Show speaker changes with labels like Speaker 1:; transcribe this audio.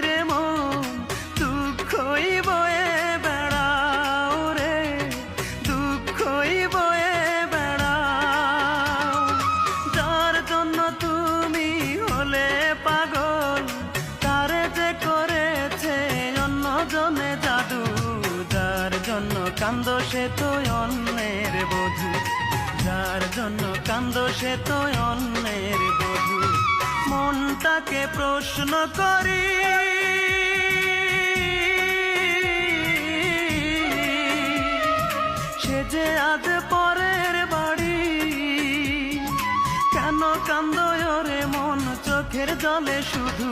Speaker 1: রে মন দুঃখই বয়ে বেড়াও রে, দুঃখই বয়ে বেড়াও। যার জন্য তুমি হলে পাগল, তারে যে করেছে অন্যজনে জাদু। যার জন্য কান্দো সে তো অন্যের বধূ, যার জন্য কান্দো সে তো অন্যের বধূ। মনটাকে প্রশ্ন করি, সে যে আজ পরের বাড়ি। কেন কান্দো রে মন চোখের জলে শুধু,